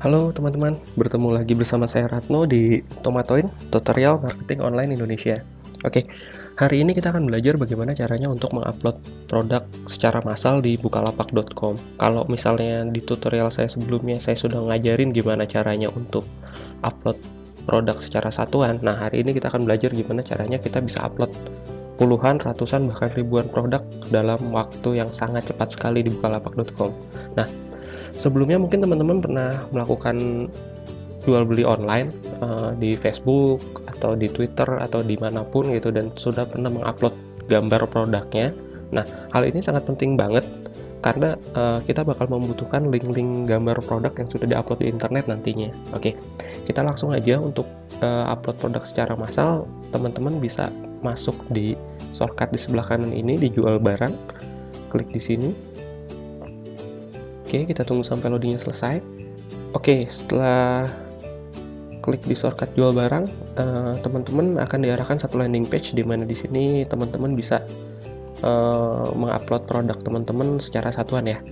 Halo teman-teman, bertemu lagi bersama saya Ratno di Tomatoin, Tutorial Marketing Online Indonesia. Oke, hari ini kita akan belajar bagaimana caranya untuk mengupload produk secara massal di bukalapak.com. Kalau misalnya di tutorial saya sebelumnya saya sudah ngajarin gimana caranya untuk upload produk secara satuan. Nah, hari ini kita akan belajar gimana caranya kita bisa upload puluhan, ratusan, bahkan ribuan produk dalam waktu yang sangat cepat sekali di bukalapak.com. Nah, sebelumnya mungkin teman-teman pernah melakukan jual beli online di Facebook atau di Twitter atau dimanapun gitu dan sudah pernah mengupload gambar produknya. Nah, hal ini sangat penting banget karena kita bakal membutuhkan link-link gambar produk yang sudah diupload di internet nantinya. Oke, kita langsung aja untuk upload produk secara massal. Teman-teman bisa masuk di shortcut di sebelah kanan ini di jual barang, klik di sini. Oke, kita tunggu sampai loadingnya selesai. Oke, setelah klik di shortcut jual barang, teman-teman akan diarahkan satu landing page di mana di sini teman-teman bisa mengupload produk teman-teman secara satuan ya.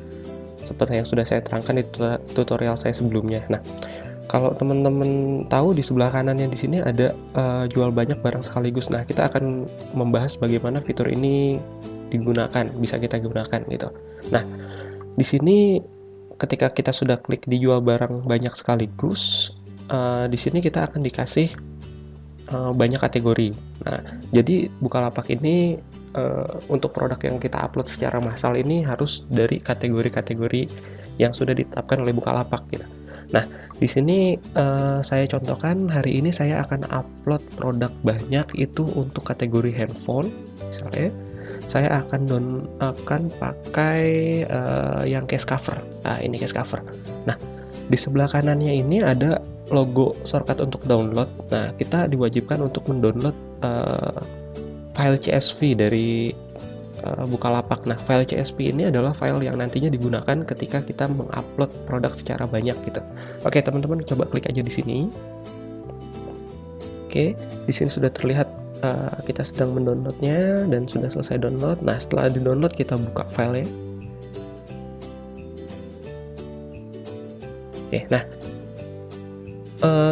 Seperti yang sudah saya terangkan di tutorial saya sebelumnya. Nah, kalau teman-teman tahu di sebelah kanannya di sini ada jual banyak barang sekaligus. Nah, kita akan membahas bagaimana fitur ini digunakan, bisa kita gunakan gitu. Nah, di sini ketika kita sudah klik di jual barang banyak sekaligus, di sini kita akan dikasih banyak kategori. Nah, jadi Bukalapak ini untuk produk yang kita upload secara massal ini harus dari kategori-kategori yang sudah ditetapkan oleh Bukalapak gitu. Nah, di sini saya contohkan hari ini saya akan upload produk banyak itu untuk kategori handphone. Misalnya saya akan pakai yang case cover. Nah, ini case cover. Nah, di sebelah kanannya ini ada logo shortcut untuk download. Nah, kita diwajibkan untuk mendownload file CSV dari Bukalapak. Nah, file CSV ini adalah file yang nantinya digunakan ketika kita mengupload produk secara banyak gitu. Oke, teman-teman coba klik aja di sini. Oke, di sini sudah terlihat kita sedang mendownloadnya dan sudah selesai download. Nah, setelah di-download kita buka filenya. Oke, nah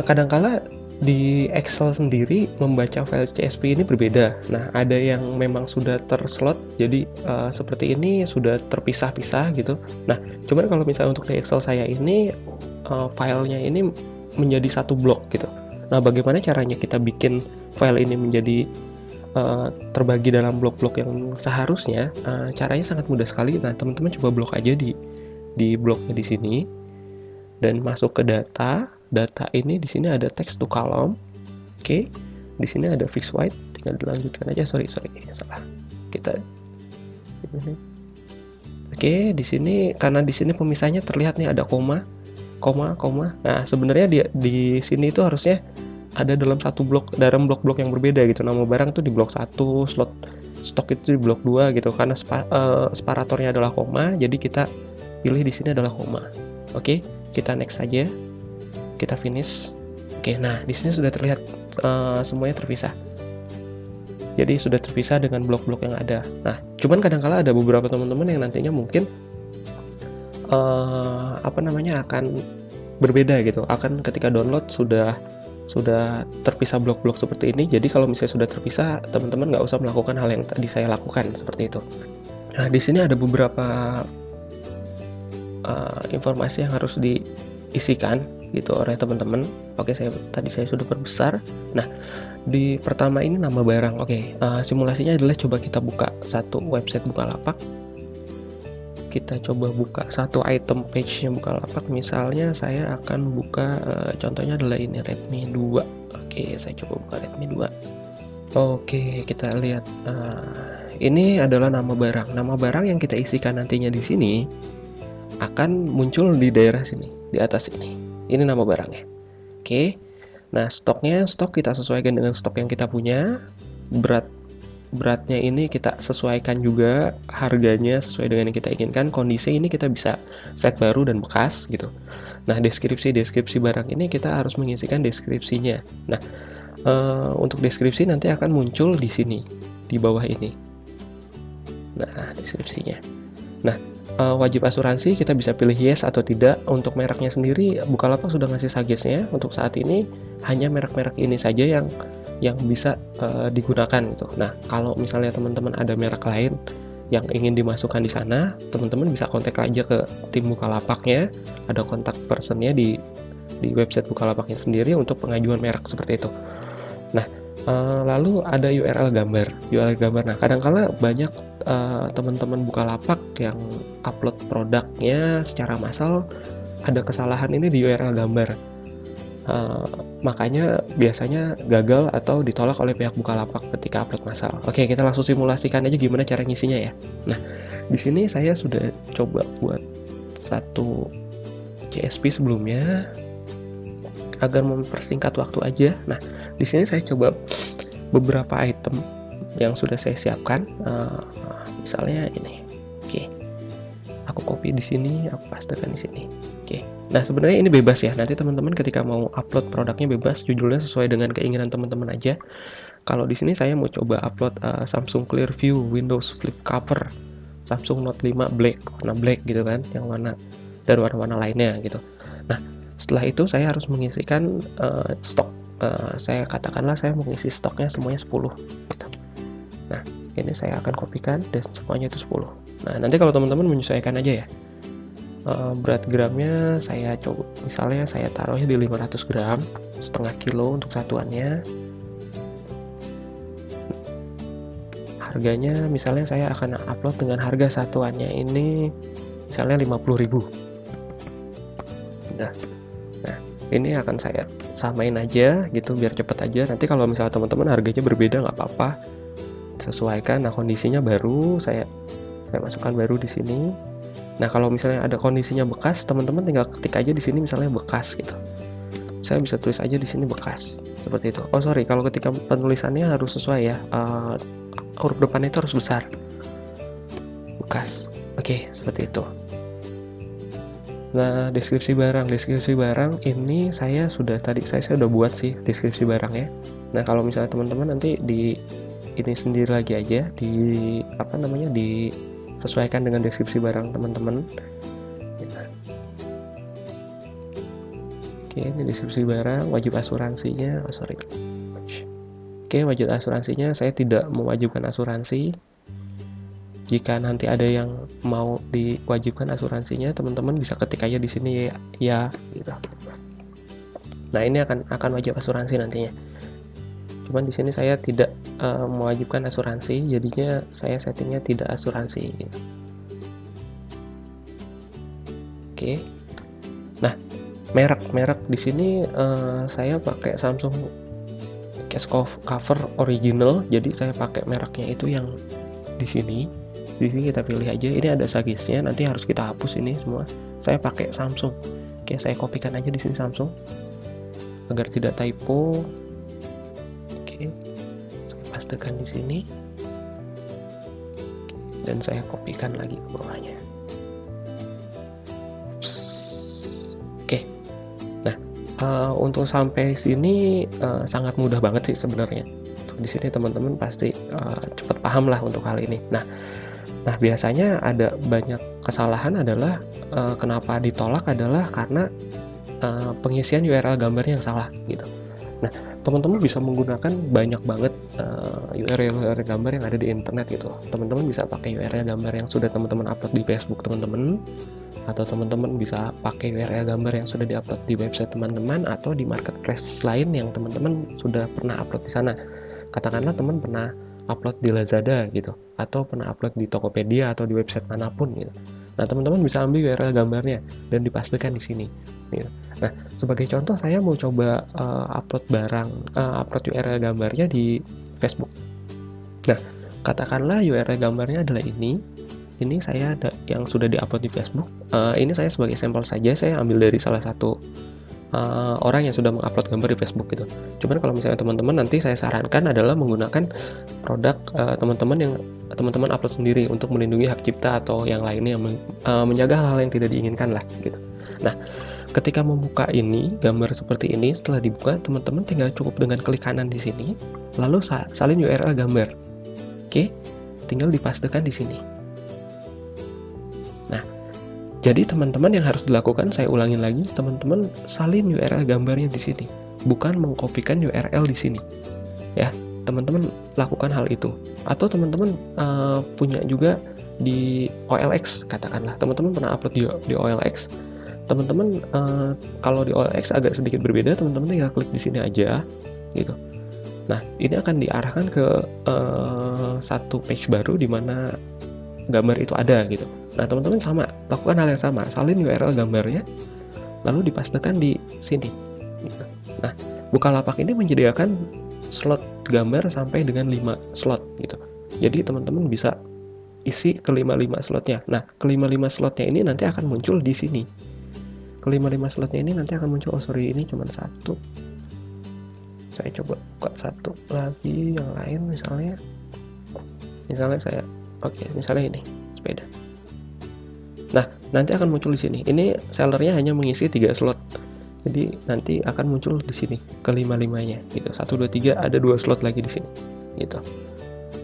kadangkala di Excel sendiri membaca file CSV ini berbeda. Nah, ada yang memang sudah terslot, jadi seperti ini sudah terpisah-pisah gitu. Nah, cuman kalau misalnya untuk di Excel saya ini filenya ini menjadi satu blok gitu. Nah, bagaimana caranya kita bikin file ini menjadi terbagi dalam blok-blok yang seharusnya? Caranya sangat mudah sekali. Nah, teman-teman coba blok aja di bloknya di sini dan masuk ke data. Data ini di sini ada text to column. Oke, di sini ada fixed white. Tinggal dilanjutkan aja. Sorry, salah. Kita. Oke, di sini karena di sini pemisahnya terlihat nih ada koma. Nah, sebenarnya di sini itu harusnya ada dalam satu blok, dalam blok-blok yang berbeda gitu. Nama barang tuh di blok 1, slot stok itu di blok 2 gitu. Karena separatornya adalah koma, jadi kita pilih di sini adalah koma. Oke, kita next saja. Kita finish. Oke, nah di sini sudah terlihat semuanya terpisah. Jadi sudah terpisah dengan blok-blok yang ada. Nah, cuman kadang-kala ada beberapa teman-teman yang nantinya mungkin akan berbeda gitu. Akan ketika download sudah terpisah blok-blok seperti ini. Jadi kalau misalnya sudah terpisah, teman-teman nggak usah melakukan hal yang tadi saya lakukan seperti itu. Nah, di sini ada beberapa informasi yang harus diisikan gitu oleh teman-teman. Oke, tadi saya sudah perbesar. Nah, di pertama ini nama barang. Oke, simulasinya adalah coba kita buka satu website Bukalapak. Kita coba buka satu item page-nya Bukalapak. Misalnya saya akan buka contohnya adalah ini Redmi 2. Oke, saya coba buka Redmi 2. Oke, kita lihat. Ini adalah nama barang. Nama barang yang kita isikan nantinya di sini akan muncul di daerah sini, di atas ini. Ini nama barangnya. Oke. Nah, stok kita sesuaikan dengan stok yang kita punya. Beratnya ini kita sesuaikan juga, harganya sesuai dengan yang kita inginkan. Kondisi ini kita bisa set baru dan bekas gitu. Nah, deskripsi barang ini kita harus mengisikan deskripsinya. Nah, untuk deskripsi nanti akan muncul di sini, di bawah ini. Nah, deskripsinya. Nah, wajib asuransi, kita bisa pilih yes atau tidak. Untuk mereknya sendiri, Bukalapak sudah ngasih suggest-nya untuk saat ini hanya merek-merek ini saja yang bisa digunakan gitu. Nah, kalau misalnya teman-teman ada merek lain yang ingin dimasukkan di sana, teman-teman bisa kontak aja ke tim Bukalapaknya, ada kontak personnya di website Bukalapaknya sendiri untuk pengajuan merek seperti itu. Nah, lalu ada URL gambar. Nah, kadang-kala banyak teman-teman Bukalapak yang upload produknya secara massal ada kesalahan ini di URL gambar. Makanya biasanya gagal atau ditolak oleh pihak Bukalapak ketika upload massal. Oke, kita langsung simulasikan aja gimana cara ngisinya ya. Nah, di sini saya sudah coba buat satu CSP sebelumnya agar mempersingkat waktu aja. Nah, di sini saya coba beberapa item yang sudah saya siapkan. Misalnya ini. Oke. Aku copy di sini, aku pastekan di sini. Oke. Nah, sebenarnya ini bebas ya. Nanti teman-teman ketika mau upload produknya bebas, judulnya sesuai dengan keinginan teman-teman aja. Kalau di sini saya mau coba upload Samsung Clearview Windows Flip Cover, Samsung Note 5 Black, warna black gitu kan, yang warna dan warna-warna lainnya gitu. Nah, setelah itu saya harus mengisikan stok. Saya katakanlah saya mengisi stoknya semuanya 10 gitu. Nah, ini saya akan kopikan dan semuanya itu 10. Nah, nanti kalau teman-teman menyesuaikan aja ya. Berat gramnya saya coba, misalnya saya taruhnya di 500 gram, setengah kilo untuk satuannya. Harganya misalnya saya akan upload dengan harga satuannya ini misalnya 50.000. Nah, ini akan saya samain aja gitu biar cepet aja. Nanti kalau misalnya teman-teman harganya berbeda nggak apa-apa, sesuaikan. Nah, kondisinya baru saya masukkan baru di sini. Nah, kalau misalnya ada kondisinya bekas, teman-teman tinggal ketik aja di sini misalnya bekas gitu. Saya bisa tulis aja di sini bekas seperti itu. Oh sorry, kalau ketika penulisannya harus sesuai ya. Huruf depannya itu harus besar. Bekas. Oke, seperti itu. Nah, deskripsi barang ini saya sudah buat sih deskripsi barangnya. Nah, kalau misalnya teman-teman nanti di ini sendiri lagi aja disesuaikan dengan deskripsi barang teman-teman. Oke, ini deskripsi barang, wajib asuransinya. Oke, wajib asuransinya saya tidak mewajibkan asuransi. Jika nanti ada yang mau diwajibkan asuransinya, teman-teman bisa ketik aja di sini ya gitu. Nah, ini akan wajib asuransi nantinya. Cuman di sini saya tidak mewajibkan asuransi, jadinya saya settingnya tidak asuransi gitu. Oke. Nah, merek di sini saya pakai Samsung case cover original, jadi saya pakai mereknya itu yang di sini. Di sini kita pilih aja, ini ada suggest-nya, nanti harus kita hapus ini semua. Saya pakai Samsung. Oke, saya kopikan aja di sini Samsung agar tidak typo. Oke, saya pastekan di sini dan saya kopikan lagi ke bawahnya. Oke, nah untuk sampai sini sangat mudah banget sih sebenarnya. Untuk di sini teman-teman pasti cepat paham lah untuk hal ini. Nah, biasanya ada banyak kesalahan adalah kenapa ditolak adalah karena pengisian URL gambarnya yang salah gitu. Nah, teman-teman bisa menggunakan banyak banget URL gambar yang ada di internet gitu. Teman-teman bisa pakai URL gambar yang sudah teman-teman upload di Facebook teman-teman, atau teman-teman bisa pakai URL gambar yang sudah diupload di website teman-teman atau di marketplace lain yang teman-teman sudah pernah upload di sana. Katakanlah teman pernah upload di Lazada gitu, atau pernah upload di Tokopedia atau di website manapun gitu. Nah, teman-teman bisa ambil URL gambarnya dan dipastekan di sini gitu. Nah, sebagai contoh saya mau coba upload URL gambarnya di Facebook. Nah, katakanlah URL gambarnya adalah ini saya ada yang sudah diupload di Facebook. Ini saya sebagai sampel saja, saya ambil dari salah satu orang yang sudah mengupload gambar di Facebook gitu. Cuman kalau misalnya teman-teman, nanti saya sarankan adalah menggunakan produk teman-teman yang teman-teman upload sendiri untuk melindungi hak cipta atau yang lainnya yang menjaga hal-hal yang tidak diinginkan lah gitu. Nah, ketika membuka ini gambar seperti ini, setelah dibuka teman-teman tinggal cukup dengan klik kanan di sini, lalu salin URL gambar. Oke, tinggal dipastekan di sini. Nah, Jadi teman-teman yang harus dilakukan, saya ulangin lagi, teman-teman salin URL gambarnya di sini, bukan mengkopikan URL di sini. Ya, teman-teman lakukan hal itu. Atau teman-teman punya juga di OLX, katakanlah teman-teman pernah upload di OLX. Teman-teman kalau di OLX agak sedikit berbeda, teman-teman tinggal klik di sini aja, gitu. Nah, ini akan diarahkan ke satu page baru di mana gambar itu ada, gitu. Nah, teman-teman sama, lakukan hal yang sama, salin URL gambarnya, lalu dipastekan di sini. Gitu. Nah, Bukalapak ini menyediakan slot gambar sampai dengan 5 slot gitu. Jadi teman-teman bisa isi ke 5 slotnya. Nah, ke 5 slotnya ini nanti akan muncul di sini. Ke 5 slotnya ini nanti akan muncul, ini cuma satu. Saya coba buka satu lagi yang lain, misalnya saya misalnya ini sepeda. Nah, nanti akan muncul di sini. Ini sellernya hanya mengisi 3 slot. Jadi nanti akan muncul di sini ke 5-5-nya gitu. 1 2 3 ada 2 slot lagi di sini. Gitu.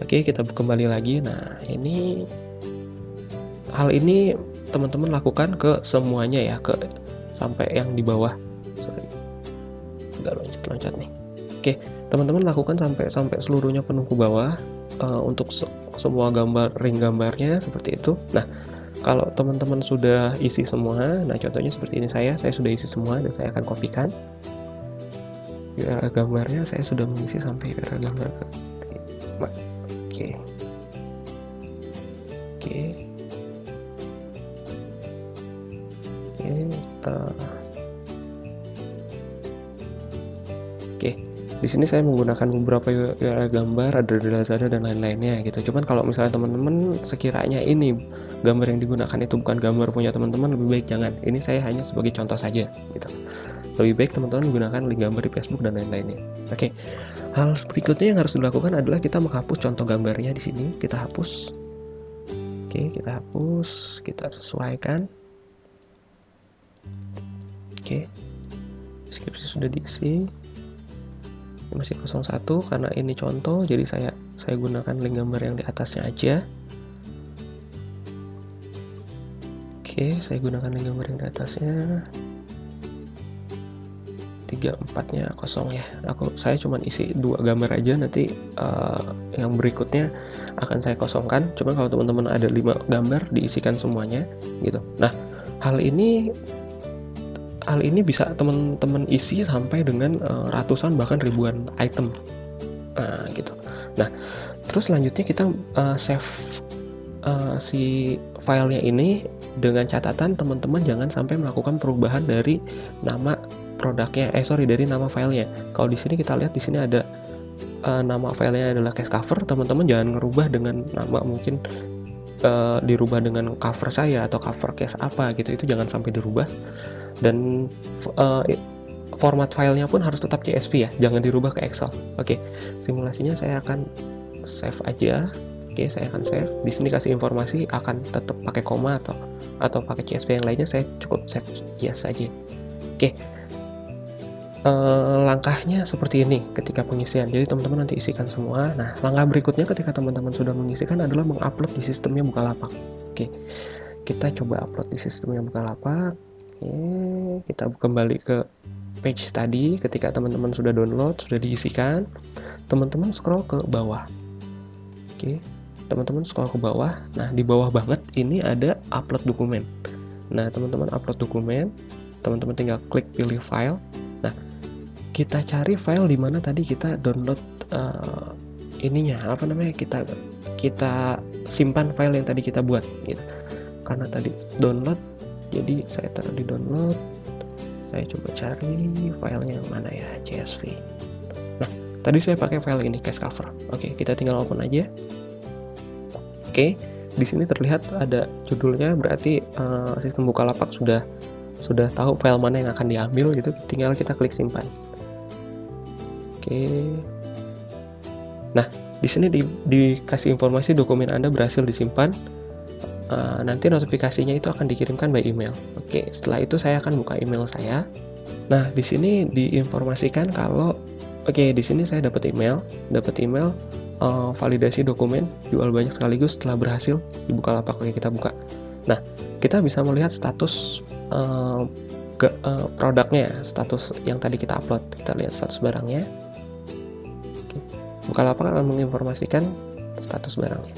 Oke, kita kembali lagi. Nah, hal ini teman-teman lakukan ke semuanya ya, ke sampai yang di bawah. Sorry. Enggak loncat-loncat nih. Oke, teman-teman lakukan sampai seluruhnya penuh ke bawah untuk semua ring gambarnya seperti itu. Nah, kalau teman-teman sudah isi semua, nah contohnya seperti ini, saya sudah isi semua dan saya akan kopikan URL gambarnya. Saya sudah mengisi sampai URL gambar ke Di sini saya menggunakan beberapa URL gambar, ada di Lazada dan lain-lainnya gitu. Cuman kalau misalnya teman-teman sekiranya ini gambar yang digunakan itu bukan gambar punya teman-teman, lebih baik jangan. Ini saya hanya sebagai contoh saja gitu. Lebih baik teman-teman menggunakan link gambar di Facebook dan lain-lainnya. Oke. Hal berikutnya yang harus dilakukan adalah kita menghapus contoh gambarnya di sini. Kita hapus. Oke, kita hapus, kita sesuaikan. Oke. Deskripsi sudah diisi. Masih 01 karena ini contoh, jadi saya gunakan link gambar yang di atasnya aja. Oke, saya gunakan link gambar yang di atasnya. 34-nya kosong ya. Saya cuma isi 2 gambar aja, nanti yang berikutnya akan saya kosongkan. Cuma kalau teman-teman ada 5 gambar, diisikan semuanya gitu. Nah, hal ini bisa teman-teman isi sampai dengan ratusan bahkan ribuan item gitu. Nah, terus selanjutnya kita save si filenya ini dengan catatan teman-teman jangan sampai melakukan perubahan dari nama produknya, dari nama filenya. Kalau di sini kita lihat di sini ada nama filenya adalah case cover, teman-teman jangan ngerubah dengan nama, mungkin dirubah dengan cover saya atau cover case apa gitu, itu jangan sampai dirubah. Dan format filenya pun harus tetap CSV ya, jangan dirubah ke Excel. Oke, simulasinya saya akan save aja. Oke, saya akan save. Di sini kasih informasi akan tetap pakai koma atau pakai CSV yang lainnya, saya cukup save yes saja. Oke, langkahnya seperti ini ketika pengisian. Jadi teman-teman nanti isikan semua. Nah, langkah berikutnya ketika teman-teman sudah mengisikan adalah mengupload di sistemnya Bukalapak. Oke, kita coba upload di sistemnya Bukalapak. Oke, kita kembali ke page tadi. Ketika teman-teman sudah download, sudah diisikan, teman-teman scroll ke bawah. Oke, teman-teman scroll ke bawah. Nah, di bawah banget ini ada upload dokumen. Nah, teman-teman upload dokumen, teman-teman tinggal klik pilih file. Nah, kita cari file di mana tadi kita download kita simpan file yang tadi kita buat gitu. Karena tadi download, jadi saya taruh di download. Saya coba cari filenya yang mana ya, CSV. Nah, tadi saya pakai file ini, case cover. Oke, kita tinggal open aja. Oke, di sini terlihat ada judulnya, berarti sistem Bukalapak sudah tahu file mana yang akan diambil gitu. Tinggal kita klik simpan. Oke. Nah, di sini dikasih informasi dokumen Anda berhasil disimpan. Nanti notifikasinya itu akan dikirimkan by email. Oke, setelah itu saya akan buka email saya. Nah, di sini diinformasikan kalau di sini saya dapat email validasi dokumen jual banyak sekaligus telah berhasil di Bukalapak. Oke, kita buka. Nah, kita bisa melihat status produknya, status yang tadi kita upload. Kita lihat status barangnya. Oke. Bukalapak akan menginformasikan status barangnya.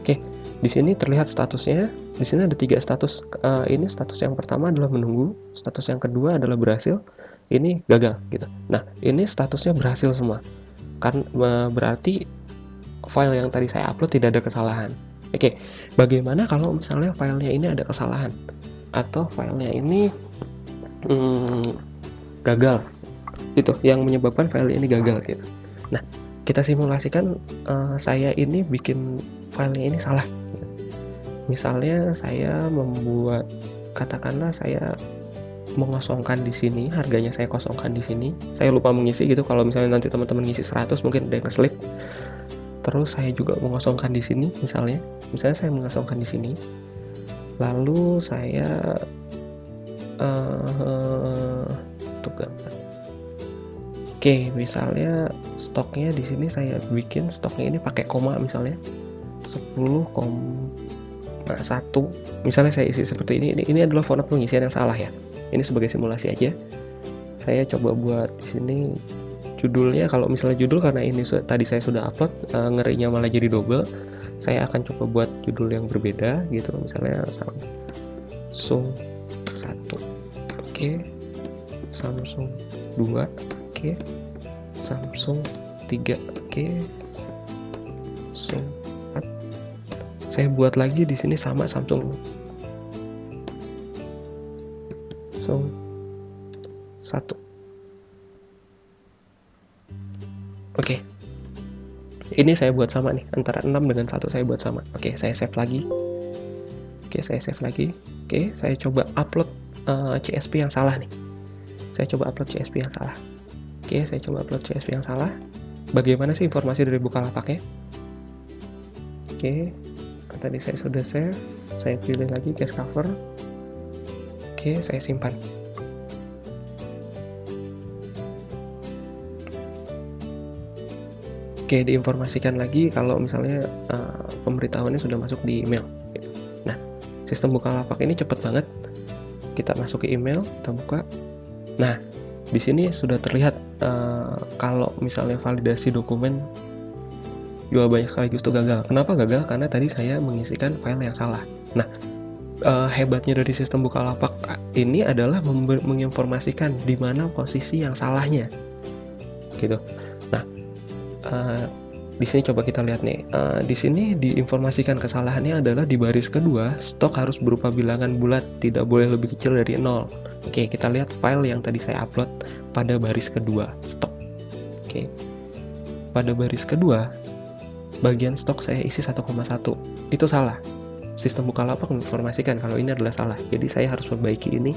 Oke, di sini terlihat statusnya. Di sini ada 3 status. Ini status yang pertama adalah menunggu, status yang kedua adalah berhasil, ini gagal gitu. Nah, ini statusnya berhasil semua. Kan berarti file yang tadi saya upload tidak ada kesalahan. Oke, bagaimana kalau misalnya filenya ini ada kesalahan atau filenya ini gagal gitu, yang menyebabkan file ini gagal gitu. Nah, kita simulasikan saya ini bikin filenya ini salah. Misalnya saya membuat, katakanlah saya mengosongkan di sini, harganya saya kosongkan di sini. Saya lupa mengisi gitu. Kalau misalnya nanti teman-teman ngisi 100 mungkin ada yang keselip. Terus saya juga mengosongkan di sini misalnya saya mengosongkan di sini. Lalu saya Oke, misalnya stoknya di sini saya bikin stoknya ini pakai koma misalnya 10,1 misalnya saya isi seperti ini. Ini adalah format pengisian yang salah ya. Ini sebagai simulasi aja. Saya coba buat di sini judulnya, kalau misalnya judul karena ini tadi saya sudah upload, ngerinya malah jadi double. Saya akan coba buat judul yang berbeda gitu, misalnya Samsung 1, oke, Samsung 2, oke, Samsung 3, oke, Samsung 4. Saya buat lagi di sini sama Samsung 1. Oke. Ini saya buat sama nih, antara 6 dengan 1 saya buat sama. Oke, saya save lagi. Oke, saya save lagi. Oke, saya coba upload CSP yang salah nih. Saya coba upload CSP yang salah. Oke, saya coba upload CSP yang salah. Bagaimana sih informasi dari Bukalapaknya? Oke, tadi saya sudah save. Saya pilih lagi case cover. Oke, saya simpan. Oke, diinformasikan lagi kalau misalnya pemberitahuannya sudah masuk di email. Nah, sistem Bukalapak ini cepat banget. Kita masuk ke email, kita buka. Nah, di sini sudah terlihat kalau misalnya validasi dokumen jual banyak sekaligus itu gagal. Kenapa gagal? Karena tadi saya mengisikan file yang salah. Nah, hebatnya dari sistem Bukalapak ini adalah menginformasikan di mana posisi yang salahnya, gitu. Nah, di sini coba kita lihat nih. Di sini diinformasikan kesalahannya adalah di baris kedua, stok harus berupa bilangan bulat, tidak boleh lebih kecil dari 0. Oke, kita lihat file yang tadi saya upload pada baris kedua, stok. Oke. Pada baris kedua, bagian stok saya isi 1,1. Itu salah. Sistem Bukalapak menginformasikan kalau ini adalah salah. Jadi saya harus perbaiki ini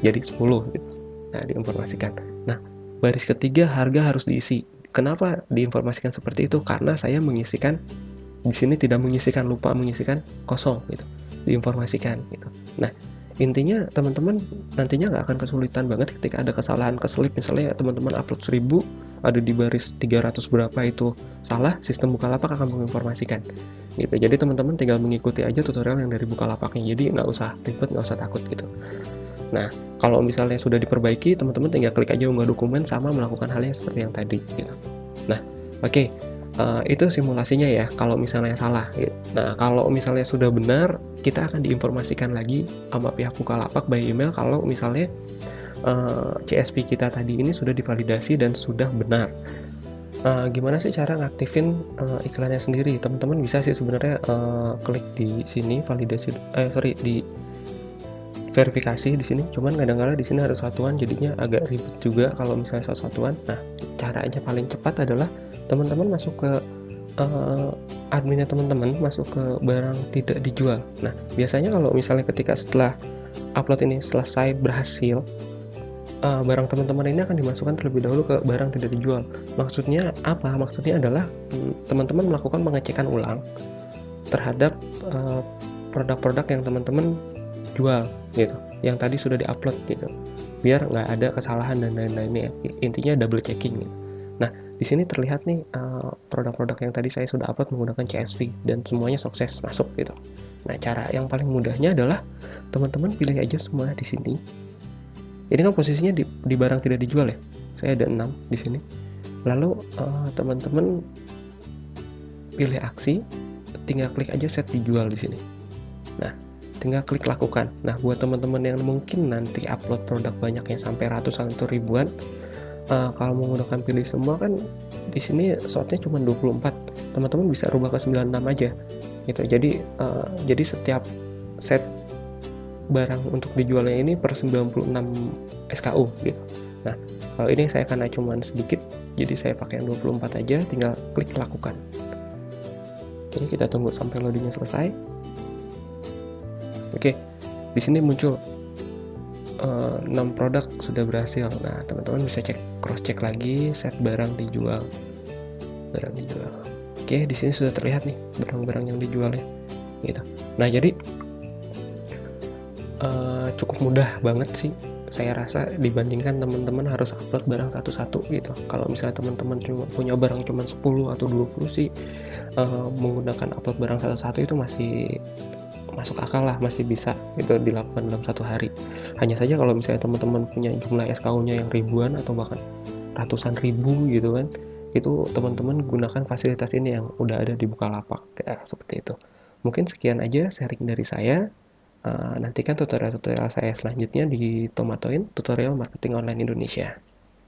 jadi 10 gitu. Nah, diinformasikan. Nah, baris ketiga harga harus diisi. Kenapa diinformasikan seperti itu? Karena saya mengisikan di sini tidak mengisikan, lupa mengisikan kosong gitu. Diinformasikan gitu. Nah, intinya teman-teman nantinya nggak akan kesulitan banget ketika ada kesalahan keselip. Misalnya teman-teman upload 1000, ada di baris 300 berapa itu salah, sistem Bukalapak akan menginformasikan gitu. Jadi teman-teman tinggal mengikuti aja tutorial yang dari Bukalapaknya. Jadi nggak usah ribet, nggak usah takut gitu. Nah, kalau misalnya sudah diperbaiki, teman-teman tinggal klik aja unggah dokumen sama melakukan halnya seperti yang tadi gitu. Nah, oke. Itu simulasinya ya, kalau misalnya salah gitu. Nah, kalau misalnya sudah benar, kita akan diinformasikan lagi sama pihak Bukalapak by email kalau misalnya CSP kita tadi ini sudah divalidasi dan sudah benar. Gimana sih cara ngaktifin iklannya sendiri? Teman-teman bisa sih sebenarnya klik di sini validasi, di verifikasi di sini. Cuman kadang-kadang di sini harus satuan, jadinya agak ribet juga kalau misalnya satuan. Nah, caranya paling cepat adalah teman-teman masuk ke adminnya teman-teman, masuk ke barang tidak dijual. Nah, biasanya kalau misalnya ketika setelah upload ini selesai berhasil, barang teman-teman ini akan dimasukkan terlebih dahulu ke barang tidak dijual. Maksudnya apa? Maksudnya adalah teman-teman melakukan pengecekan ulang terhadap produk-produk yang teman-teman jual gitu, yang tadi sudah diupload gitu, biar nggak ada kesalahan dan lain-lainnya. Intinya double checking gitu. Nah, di sini terlihat nih produk-produk yang tadi saya sudah upload menggunakan CSV dan semuanya sukses masuk gitu. Nah, cara yang paling mudahnya adalah teman-teman pilih aja semua di sini. Ini kan posisinya di barang tidak dijual ya. Saya ada 6 di sini. Lalu teman-teman pilih aksi, tinggal klik aja set dijual di sini. Nah, tinggal klik lakukan. Nah, buat teman-teman yang mungkin nanti upload produk banyaknya sampai ratusan atau ribuan, kalau menggunakan pilih semua kan di sini slotnya cuma 24. Teman-teman bisa rubah ke 96 aja. Gitu. Jadi setiap set barang untuk dijualnya ini per 96 SKU gitu. Nah, kalau ini saya karena cuma sedikit, jadi saya pakai yang 24 aja, tinggal klik lakukan. Oke, kita tunggu sampai loadingnya selesai. Oke, di sini muncul 6 produk sudah berhasil. Nah, teman-teman bisa cross check lagi set barang dijual. Oke, di sini sudah terlihat nih barang-barang yang dijual ya. Gitu. Nah, jadi cukup mudah banget sih saya rasa dibandingkan teman-teman harus upload barang satu-satu gitu. Kalau misalnya teman-teman cuma punya barang cuma 10 atau 20 sih, menggunakan upload barang satu-satu itu masih masuk akal lah, masih bisa itu dilakukan dalam satu hari. Hanya saja kalau misalnya teman-teman punya jumlah SKU-nya yang ribuan atau bahkan ratusan ribu gitu kan, itu teman-teman gunakan fasilitas ini yang udah ada di Bukalapak ya, seperti itu. Mungkin sekian aja sharing dari saya. Nantikan tutorial-tutorial saya selanjutnya di Tomatoin Tutorial Marketing Online Indonesia.